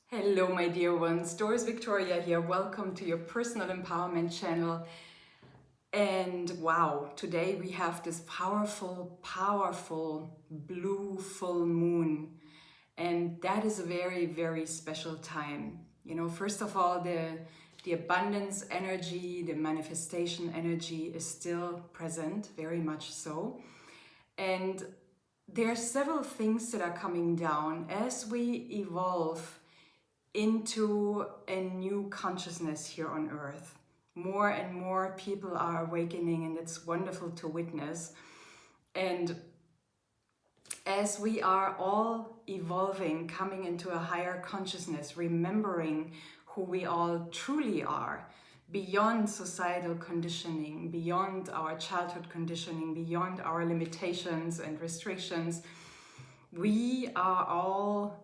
Hello, my dear ones. Doris Victoria here. Welcome to your personal empowerment channel. And wow, today we have this powerful, powerful blue full moon. And that is a very, very special time. You know, first of all, the abundance energy, the manifestation energy is still present, very much so. And there are several things that are coming down as we evolve into a new consciousness here on earth. More and more people are awakening, and it's wonderful to witness. And as we are all evolving, coming into a higher consciousness, remembering who we all truly are, beyond societal conditioning, beyond our childhood conditioning, beyond our limitations and restrictions, we are all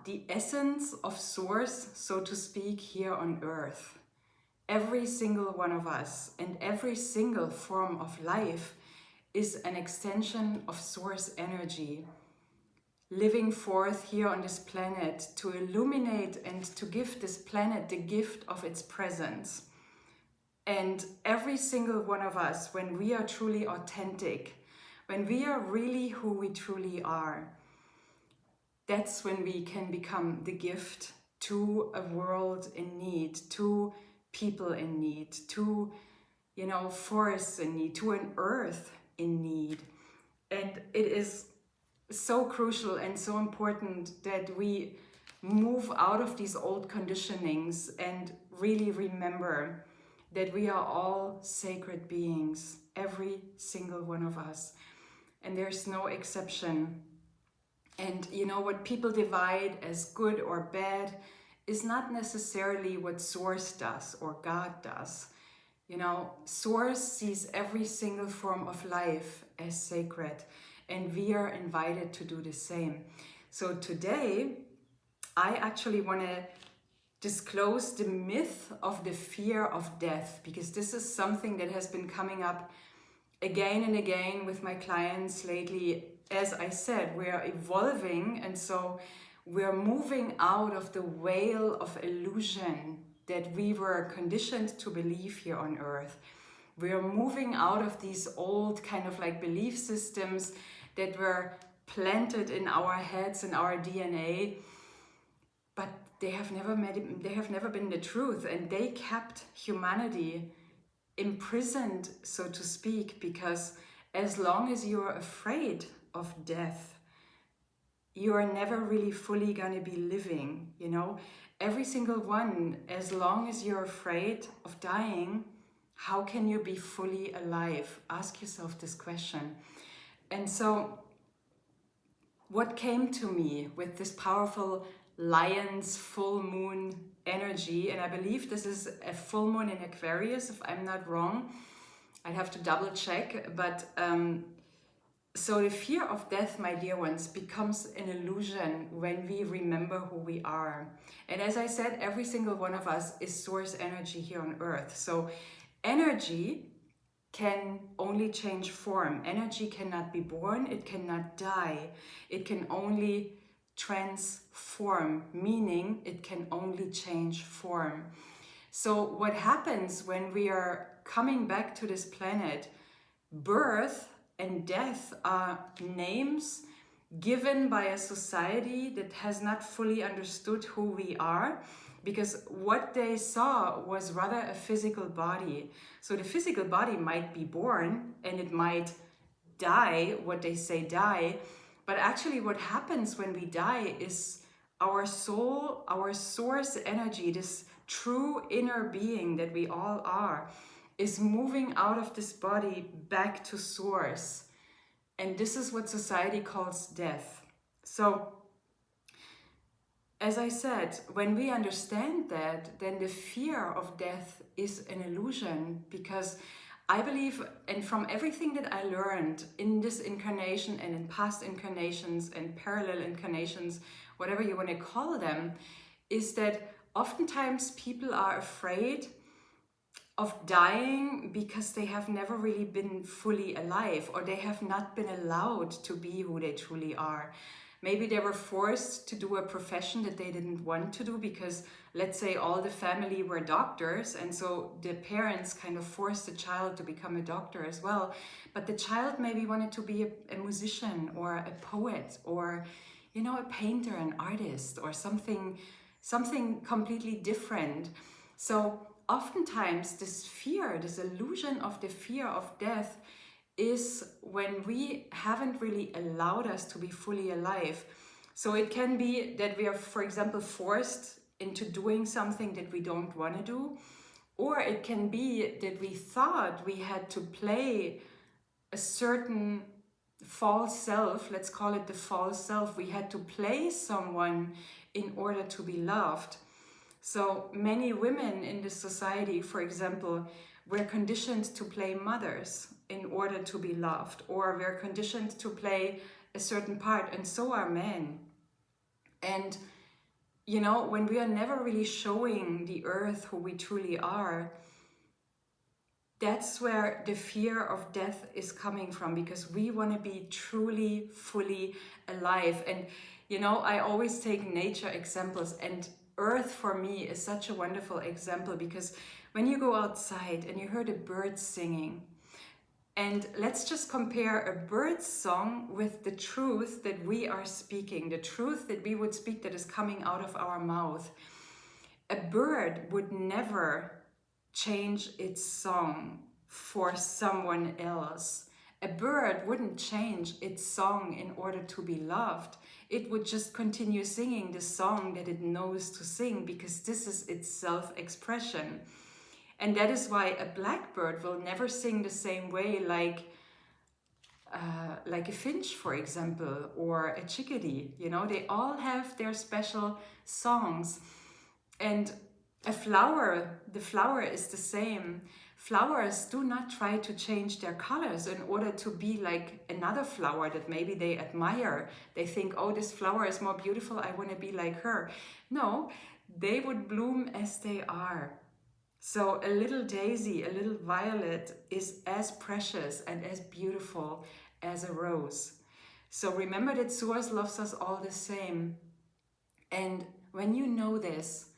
the essence of source, so to speak, here on earth. Every single one of us and every single form of life is an extension of source energy, living forth here on this planet to illuminate and to give this planet the gift of its presence. And every single one of us, when we are truly authentic, when we are really who we truly are, that's when we can become the gift to a world in need, to people in need, to, forests in need, to an earth in need. And it is so crucial and so important that we move out of these old conditionings and really remember that we are all sacred beings, every single one of us. And there's no exception. And what people divide as good or bad is not necessarily what Source does or God does. Source sees every single form of life as sacred, and we are invited to do the same. So today, I actually want to disclose the myth of the fear of death, because this is something that has been coming up again and again with my clients lately. As I said, we are evolving, and so we're moving out of the veil of illusion that we were conditioned to believe here on earth. We are moving out of these old kind of like belief systems that were planted in our heads and our DNA, but they have never been the truth, and they kept humanity imprisoned, so to speak, because as long as you're afraid of death, you are never really fully gonna be living, Every single one, as long as you're afraid of dying, how can you be fully alive? Ask yourself this question. And so what came to me with this powerful lion's full moon energy, and I believe this is a full moon in Aquarius, if I'm not wrong. I'd have to double check, but so the fear of death, my dear ones, becomes an illusion when we remember who we are. And as I said, every single one of us is source energy here on earth. So energy can only change form. Energy cannot be born, it cannot die. It can only transform, meaning it can only change form. So what happens when we are coming back to this planet? Birth and death are names given by a society that has not fully understood who we are, because what they saw was rather a physical body. So the physical body might be born and it might die, what they say die, but actually what happens when we die is our soul, our source energy, this true inner being that we all are, is moving out of this body back to source. And this is what society calls death. So, as I said, when we understand that, then the fear of death is an illusion, because I believe, and from everything that I learned in this incarnation and in past incarnations and parallel incarnations, whatever you want to call them, is that oftentimes people are afraid of dying because they have never really been fully alive, or they have not been allowed to be who they truly are. Maybe they were forced to do a profession that they didn't want to do because, let's say, all the family were doctors, and so the parents kind of forced the child to become a doctor as well. But the child maybe wanted to be a musician or a poet or, you know, a painter, an artist, or something completely different. So oftentimes this fear, this illusion of the fear of death, is when we haven't really allowed us to be fully alive. So it can be that we are, for example, forced into doing something that we don't want to do, or it can be that we thought we had to play a certain false self, let's call it the false self. We had to play someone in order to be loved. So many women in this society, for example, were conditioned to play mothers in order to be loved, or were conditioned to play a certain part, and so are men. And you know, when we are never really showing the earth who we truly are, that's where the fear of death is coming from, because we want to be truly, fully alive. And you know, I always take nature examples, and earth for me is such a wonderful example, because when you go outside and you hear the birds singing, and let's just compare a bird's song with the truth that we are speaking, the truth that we would speak that is coming out of our mouth. A bird would never change its song for someone else. A bird wouldn't change its song in order to be loved. It would just continue singing the song that it knows to sing, because this is its self-expression. And that is why a blackbird will never sing the same way like a finch, for example, or a chickadee. You know, they all have their special songs. And a flower, the flower is the same. Flowers do not try to change their colors in order to be like another flower that maybe they admire. They think, oh, this flower is more beautiful, I want to be like her. No, they would bloom as they are. So a little daisy, a little violet is as precious and as beautiful as a rose. So remember that Source loves us all the same. And when you know this,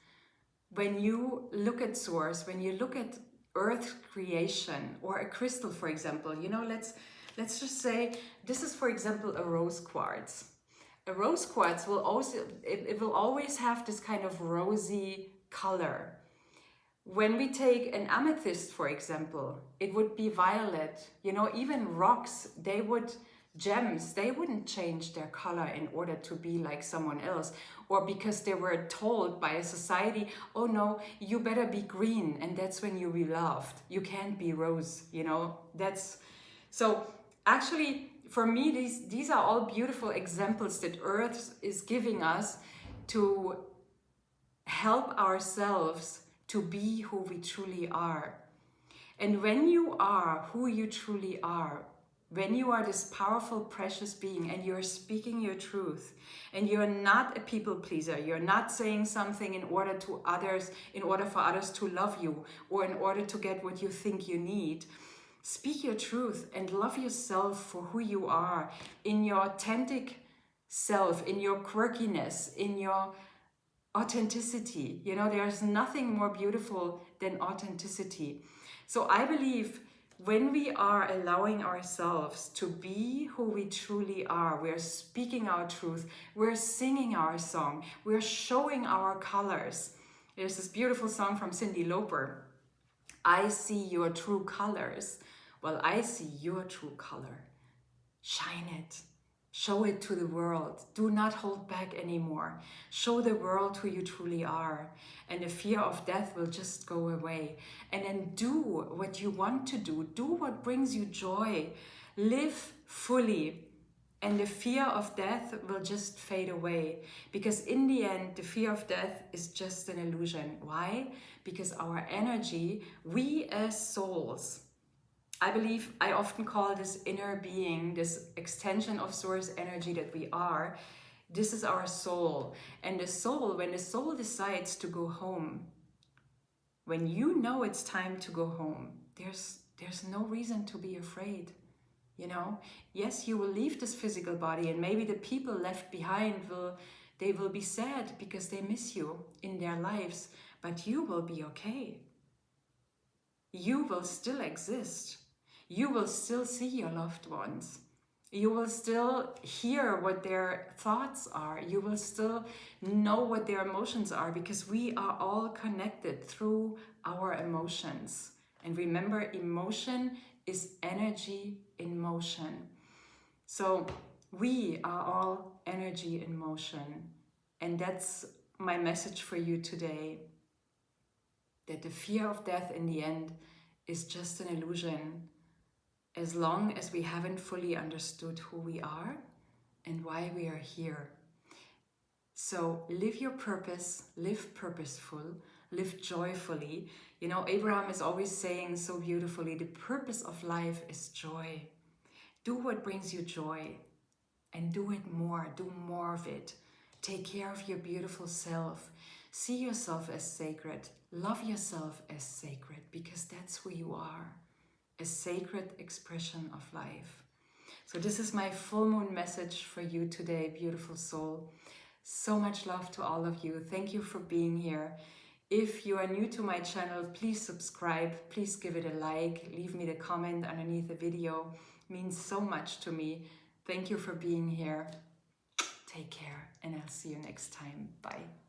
when you look at Source, when you look at Earth creation or a crystal, for example, you know, let's just say this is, for example, a rose quartz. A rose quartz will also, it will always have this kind of rosy color. When we take an amethyst, for example, it would be violet. You know, even rocks, gems, they wouldn't change their color in order to be like someone else, or because they were told by a society, oh no, you better be green, and that's when you be loved. You can't be rose, you know. That's so actually for me these are all beautiful examples that Earth is giving us to help ourselves to be who we truly are. And when you are who you truly are, when you are this powerful, precious being and you're speaking your truth, and you're not a people pleaser, you're not saying something in order for others to love you, or in order to get what you think you need. Speak your truth and love yourself for who you are, in your authentic self, in your quirkiness, in your authenticity. You know, there's nothing more beautiful than authenticity. So I believe when we are allowing ourselves to be who we truly are, we're speaking our truth, we're singing our song, we're showing our colors. There's this beautiful song from Cyndi Lauper, I see your true colors. Well, I see your true color. Shine it. Show it to the world. Do not hold back anymore. Show the world who you truly are. And the fear of death will just go away. And then do what you want to do. Do what brings you joy. Live fully. And the fear of death will just fade away. Because in the end, the fear of death is just an illusion. Why? Because our energy, we as souls, I believe I often call this inner being, this extension of source energy that we are. This is our soul. And the soul, when the soul decides to go home, when you know it's time to go home, there's no reason to be afraid. You know, yes, you will leave this physical body, and maybe the people left behind will be sad because they miss you in their lives, but you will be okay. You will still exist. You will still see your loved ones. You will still hear what their thoughts are. You will still know what their emotions are, because we are all connected through our emotions. And remember, emotion is energy in motion. So we are all energy in motion. And that's my message for you today. That the fear of death in the end is just an illusion, as long as we haven't fully understood who we are and why we are here. So live your purpose, live purposeful, live joyfully. You know, Abraham is always saying so beautifully, the purpose of life is joy. Do what brings you joy and do it more, do more of it. Take care of your beautiful self. See yourself as sacred. Love yourself as sacred, because that's who you are. A sacred expression of life. So this is my full moon message for you today, beautiful soul. So much love to all of you. Thank you for being here. If you are new to my channel, please subscribe. Please give it a like. Leave me the comment underneath the video. It means so much to me. Thank you for being here. Take care, and I'll see you next time. Bye.